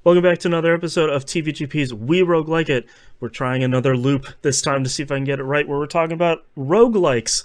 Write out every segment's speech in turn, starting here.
Welcome back to another episode of TVGP's We Roguelike It. We're trying another loop this time to see if I can get it right, where we're talking about roguelikes,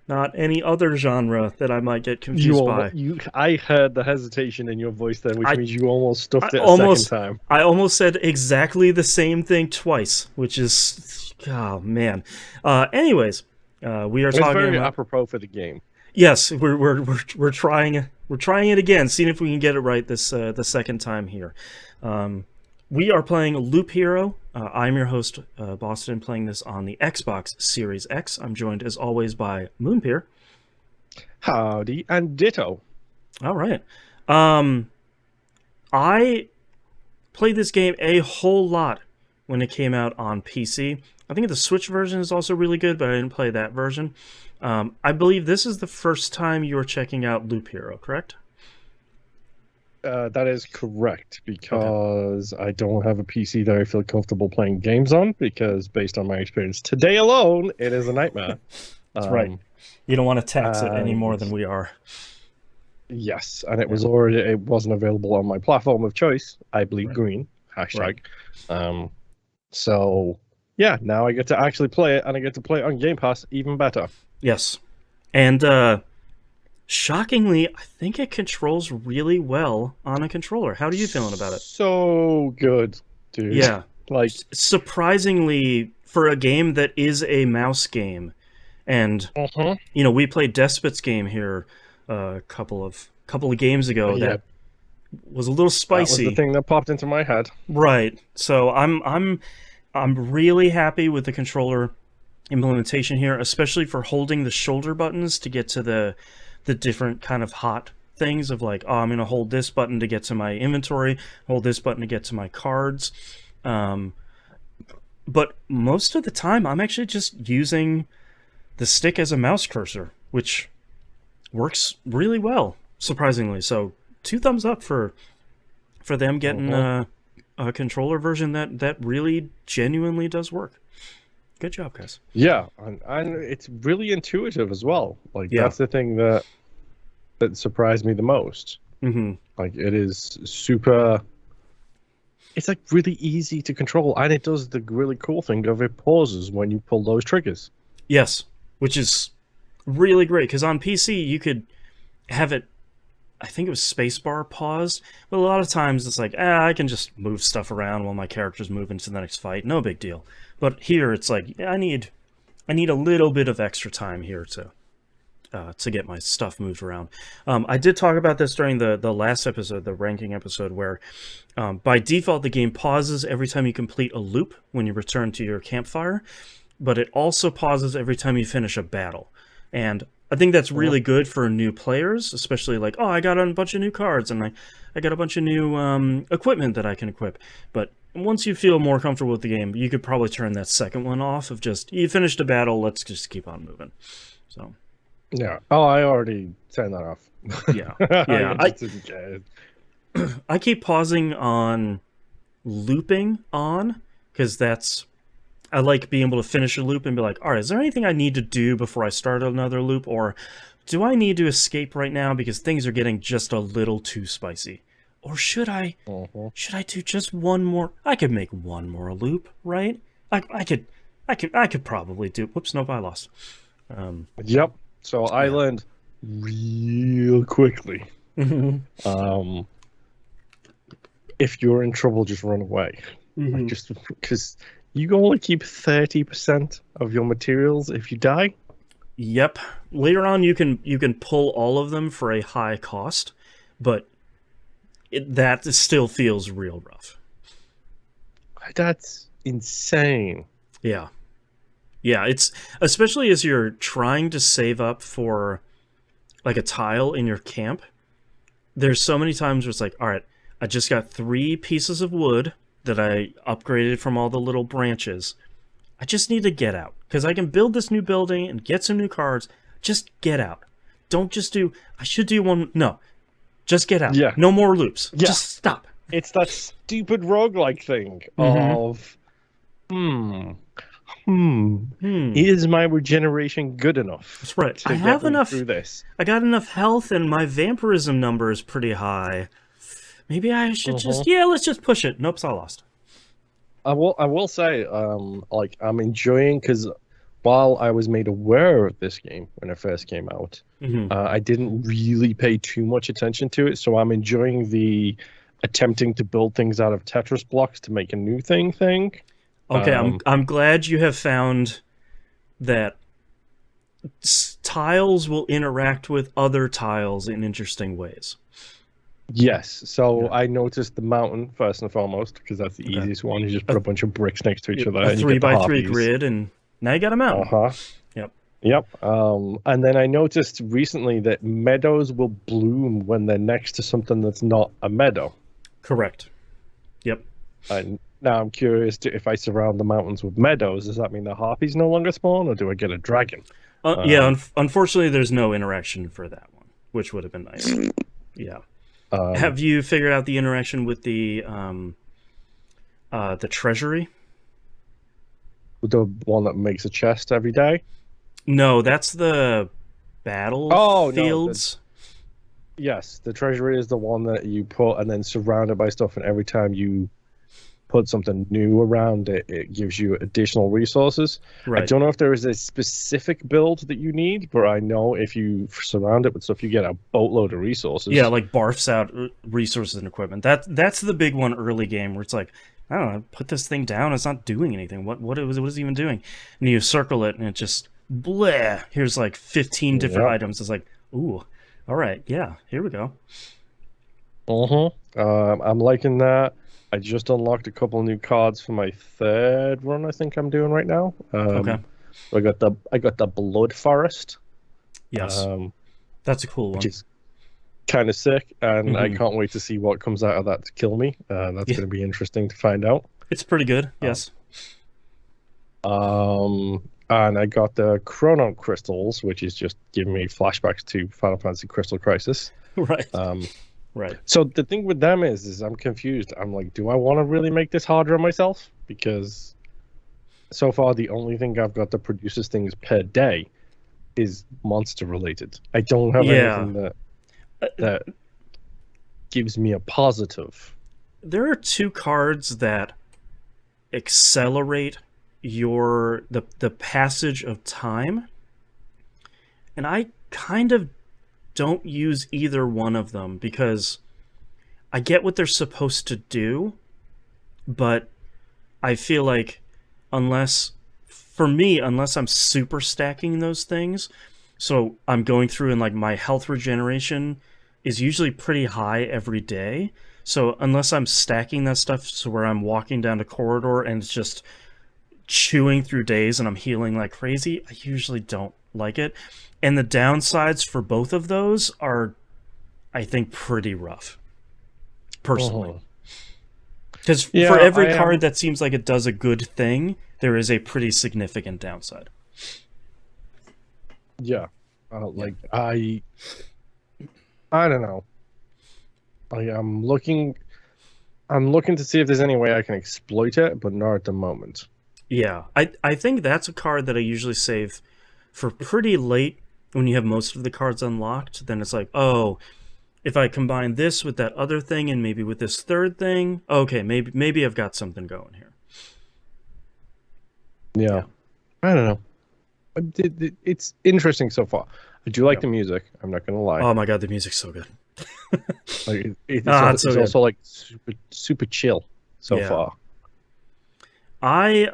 not any other genre that I might get confused by. I heard the hesitation in your voice then, which means you almost stuffed it second time. I almost said exactly the same thing twice, which is... oh, man. Anyways, we are it's talking very about... apropos for the game. Yes, we're trying it again, seeing if we can get it right this the second time here. We are playing Loop Hero. I'm your host, Boston, playing this on the Xbox Series X. I'm joined, as always, by Moonpier. Howdy, and ditto. All right. I played this game a whole lot when it came out on PC. I think the Switch version is also really good, but I didn't play that version. I believe this is the first time you were checking out Loop Hero, correct? That is correct, because I don't have a PC that I feel comfortable playing games on, because based on my experience today alone, it is a nightmare. That's right. You don't want to tax it any more than we are. Yes, and it wasn't available on my platform of choice, I believe green, hashtag. Right. So, yeah, now I get to actually play it, and I get to play it on Game Pass, even better. Yes. And, shockingly, I think it controls really well on a controller. How are you feeling about it? So good, dude. Yeah. Like, surprisingly, for a game that is a mouse game, and, you know, we played Despot's game here a couple of games ago that was a little spicy. That was the thing that popped into my head. Right. So I'm really happy with the controller implementation here, especially for holding the shoulder buttons to get to the different kind of hot things of like, oh, I'm going to hold this button to get to my inventory, hold this button to get to my cards. But most of the time, I'm actually just using the stick as a mouse cursor, which works really well, surprisingly. So 2 thumbs up for them getting a controller version that really genuinely does work. Good job, guys. Yeah, and it's really intuitive as well. Like, that's the thing that surprised me the most. Like, it is super... It's, like, really easy to control, and it does the really cool thing of it pauses when you pull those triggers. Yes, which is really great, because on PC, you could have it... I think it was spacebar paused, but a lot of times it's like, I can just move stuff around while my character's moving to the next fight. No big deal. But here it's like, I need a little bit of extra time here to get my stuff moved around. I did talk about this during the last episode, the ranking episode, where by default the game pauses every time you complete a loop when you return to your campfire, but it also pauses every time you finish a battle. And I think that's really good for new players, especially like, oh, I got a bunch of new cards and I got a bunch of new equipment that I can equip. But once you feel more comfortable with the game, you could probably turn that second one off of just, you finished a battle, let's just keep on moving. So, yeah. Oh, I already turned that off. Yeah. I keep pausing on looping on, because I like being able to finish a loop and be like, all right, is there anything I need to do before I start another loop? Or do I need to escape right now because things are getting just a little too spicy? Or should I do just one more? I could make one more loop, right? I could probably do. Whoops, nope, I lost. Yep. So I learned real quickly. If you're in trouble, just run away. Like, just because you only keep 30% of your materials if you die. Yep. Later on, you can pull all of them for a high cost, but that still feels real rough. That's insane. Yeah. Yeah, it's especially as you're trying to save up for like a tile in your camp. There's so many times where it's like, all right, I just got 3 pieces of wood that I upgraded from all the little branches. I just need to get out, because I can build this new building and get some new cards. Just get out. Don't just do, I should do one, no. Just get out. Yeah. No more loops. Yeah. Just stop. It's that stupid roguelike thing of, is my regeneration good enough? That's right. To I have get me enough through this. I got enough health and my vampirism number is pretty high. Maybe I should just let's just push it. Nope, I lost. I will say, like I'm enjoying because while I was made aware of this game when it first came out, I didn't really pay too much attention to it. So I'm enjoying the attempting to build things out of Tetris blocks to make a new thing. Okay, I'm glad you have found that tiles will interact with other tiles in interesting ways. Yes, so I noticed the mountain first and foremost because that's the easiest one. You just put a bunch of bricks next to each other. A 3x3 grid, and now you got a mountain. Yep. And then I noticed recently that meadows will bloom when they're next to something that's not a meadow. Correct. Yep. And now I'm curious if I surround the mountains with meadows, does that mean the harpies no longer spawn, or do I get a dragon? Unfortunately, there's no interaction for that one, which would have been nice. Yeah. Have you figured out the interaction with the treasury? The one that makes a chest every day? No, that's the battlefields. Yes, the treasury is the one that you put and then surrounded by stuff, and every time you put something new around it, it gives you additional resources. Right. I don't know if there is a specific build that you need, but I know if you surround it with stuff, you get a boatload of resources. Yeah, like barfs out resources and equipment. That's the big one early game where it's like, I don't know, put this thing down, it's not doing anything. What is it even doing? And you circle it and it just bleh. Here's like 15 different items. It's like, ooh, all right, yeah, here we go. I'm liking that. I just unlocked a couple new cards for my third run. I think I'm doing right now. Okay. I got the Blood Forest. Yes, that's a cool one. Which is kind of sick, and I can't wait to see what comes out of that to kill me. That's going to be interesting to find out. It's pretty good. Yes. And I got the Chrono Crystals, which is just giving me flashbacks to Final Fantasy Crystal Crisis. Right. Right. So the thing with them is I'm confused. I'm like, do I want to really make this harder on myself? Because so far the only thing I've got that produces things per day is monster related. I don't have anything that gives me a positive. There are two cards that accelerate the passage of time, and I kind of don't use either one of them because I get what they're supposed to do, but I feel like unless I'm super stacking those things, so I'm going through and like my health regeneration is usually pretty high every day, so unless I'm stacking that stuff so where I'm walking down a corridor and it's just chewing through days and I'm healing like crazy, I usually don't like it. And the downsides for both of those are, I think, pretty rough, personally. Because for every card that seems like it does a good thing, there is a pretty significant downside. Yeah. I don't know. I'm looking to see if there's any way I can exploit it, but not at the moment. Yeah. I think that's a card that I usually save for pretty late when you have most of the cards unlocked. Then it's like, oh, if I combine this with that other thing and maybe with this third thing, okay, maybe I've got something going here. Yeah. I don't know. It's interesting so far. I do like the music. I'm not gonna lie. Oh my god, the music's so good. It's also like super chill so far. I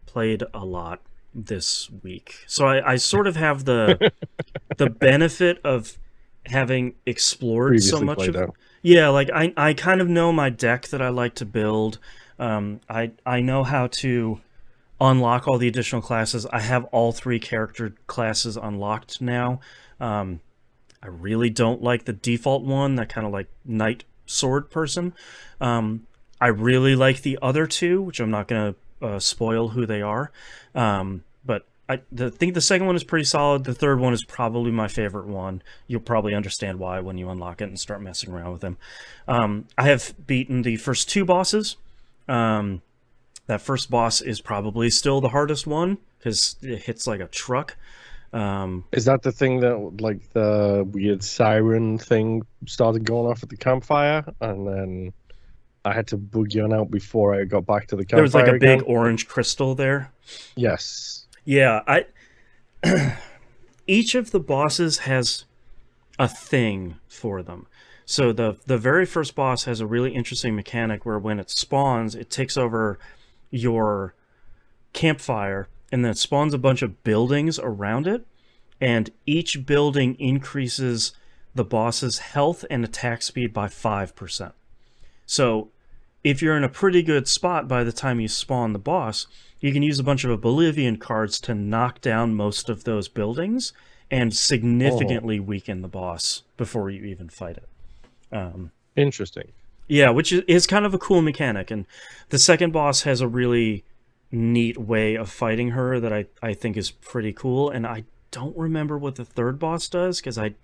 played a lot this week, so I sort of have the benefit of having explored previously so much of it. Yeah, like I kind of know my deck that I like to build. I know how to unlock all the additional classes. I have all 3 character classes unlocked now. I really don't like the default one, that kind of like knight sword person. I really like the other 2, which I'm not going to spoil who they are. But I think the second one is pretty solid. The third one is probably my favorite one. You'll probably understand why when you unlock it and start messing around with them. I have beaten the first 2 bosses. That first boss is probably still the hardest one because it hits like a truck. Is that the thing that like the weird siren thing started going off at the campfire, and then I had to boogie on out before I got back to the There was like a campfire big again? orange crystal there. Yes. Yeah, I each of the bosses has a thing for them. So the very first boss has a really interesting mechanic where when it spawns, it takes over your campfire and then it spawns a bunch of buildings around it, and each building increases the boss's health and attack speed by 5%. So if you're in a pretty good spot by the time you spawn the boss, you can use a bunch of Oblivion cards to knock down most of those buildings and Oh, significantly weaken the boss before you even fight it. interesting. Yeah, which is kind of a cool mechanic. And the second boss has a really neat way of fighting her that I think is pretty cool. And I don't remember what the third boss does because I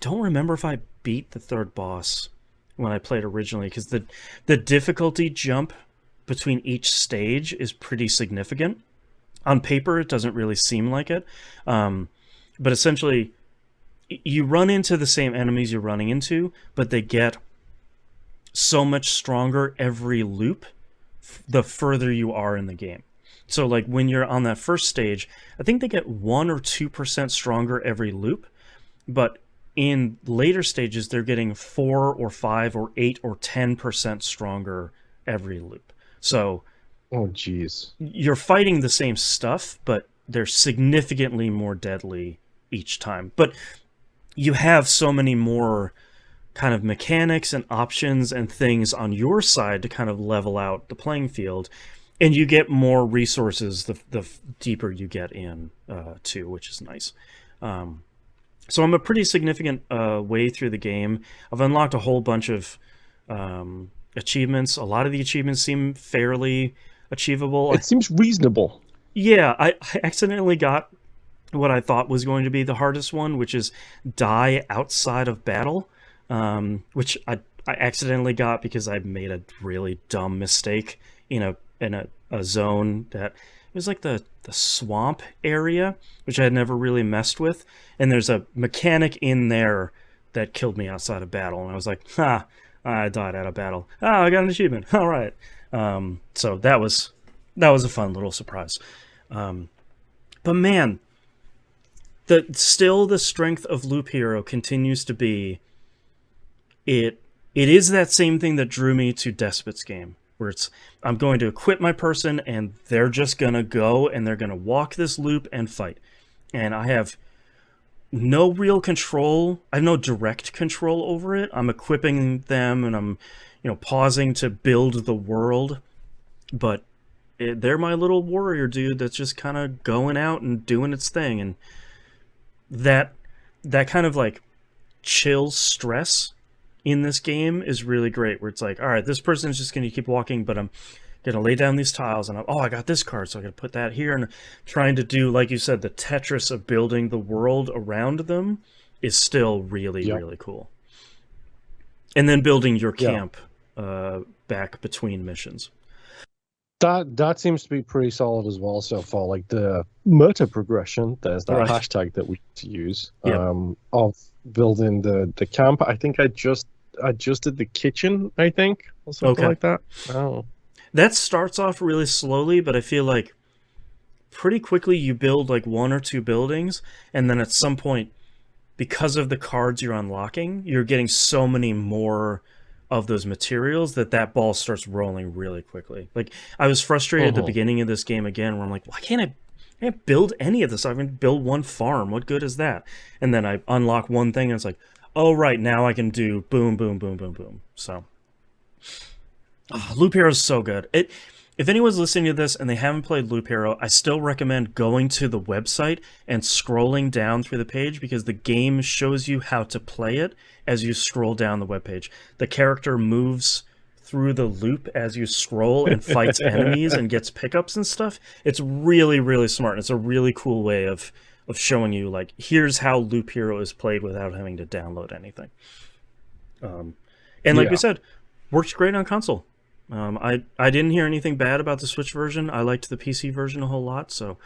don't remember if I beat the third boss when I played originally because the difficulty jump between each stage is pretty significant. On paper, it doesn't really seem like it, but essentially, you run into the same enemies you're running into, but they get so much stronger every loop the further you are in the game. So, like when you're on that first stage, I think they get 1 or 2% stronger every loop, but in later stages, they're getting 4 or 5 or 8 or 10% stronger every loop. So Oh, jeez. you're fighting the same stuff, but they're significantly more deadly each time. But you have so many more kind of mechanics and options and things on your side to kind of level out the playing field. And you get more resources the deeper you get in, too, which is nice. So I'm a pretty significant way through the game. I've unlocked a whole bunch of achievements. A lot of the achievements seem fairly achievable. It seems reasonable. Yeah, I accidentally got what I thought was going to be the hardest one, which is die outside of battle, which I accidentally got because I made a really dumb mistake in a zone that it was like the swamp area, which I had never really messed with, and there's a mechanic in there that killed me outside of battle, and I was like, ha, I died out of battle. Oh, I got an achievement. All right. So that was a fun little surprise. But man, the strength of Loop Hero continues to be it is that same thing that drew me to Despot's game, where it's I'm going to equip my person and they're just gonna go and they're gonna walk this loop and fight. And I have no real control. I have no direct control over it. I'm equipping them and I'm, pausing to build the world, but they're my little warrior dude that's just kind of going out and doing its thing, and that kind of like chill stress in this game is really great, where it's like, all right, this person's just going to keep walking, but I'm going to lay down these tiles and I got this card, so I got to put that here, and trying to do, like you said, the Tetris of building the world around them is still really, Yep. really cool. And then building your Yeah. camp back between missions. That seems to be pretty solid as well so far. Like the meta progression, there's that Right. hashtag that we need to use Yep. of building the camp. I think I just did the kitchen, I think, or something Okay. like that. Oh, That starts off really slowly, but I feel like pretty quickly you build like 1 or 2 buildings, and then at some point, because of the cards you're unlocking, you're getting so many more of those materials that ball starts rolling really quickly. Like, I was frustrated at the beginning of this game again, where I'm like, why can't I can't build any of this? I can build one farm. What good is that? And then I unlock one thing, and it's like, oh right, now I can do boom, boom, boom, boom, boom. So, Loop Hero is so good. If anyone's listening to this and they haven't played Loop Hero, I still recommend going to the website and scrolling down through the page, because the game shows you how to play it as you scroll down the webpage. The character moves through the loop as you scroll and fights enemies and gets pickups and stuff. It's really, really smart. It's a really cool way of showing you, like, here's how Loop Hero is played without having to download anything. And like we said, works great on console. I didn't hear anything bad about the Switch version. I liked the PC version a whole lot, so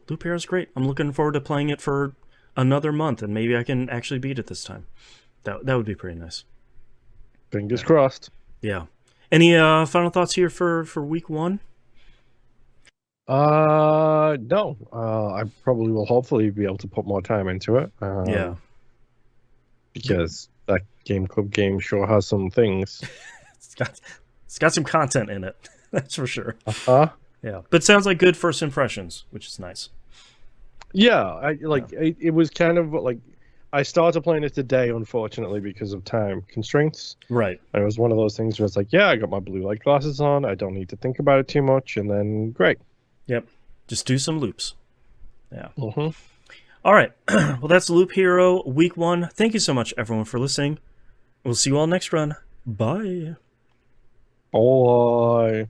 Loop Hero's great. I'm looking forward to playing it for another month, and maybe I can actually beat it this time. That would be pretty nice. Fingers crossed. Yeah. Any final thoughts here for week 1? No. I probably will hopefully be able to put more time into it. Yeah. Because that Game Club game sure has some things. It's got some content in it. That's for sure. Uh-huh. Yeah. But sounds like good first impressions, which is nice. Yeah, it was kind of like I started playing it today, unfortunately, because of time constraints. Right. And it was one of those things where it's like, yeah, I got my blue light glasses on. I don't need to think about it too much. And then, great. Yep. Just do some loops. Yeah. Mm-hmm. All right. Well, that's Loop Hero week 1. Thank you so much, everyone, for listening. We'll see you all next run. Bye. Bye.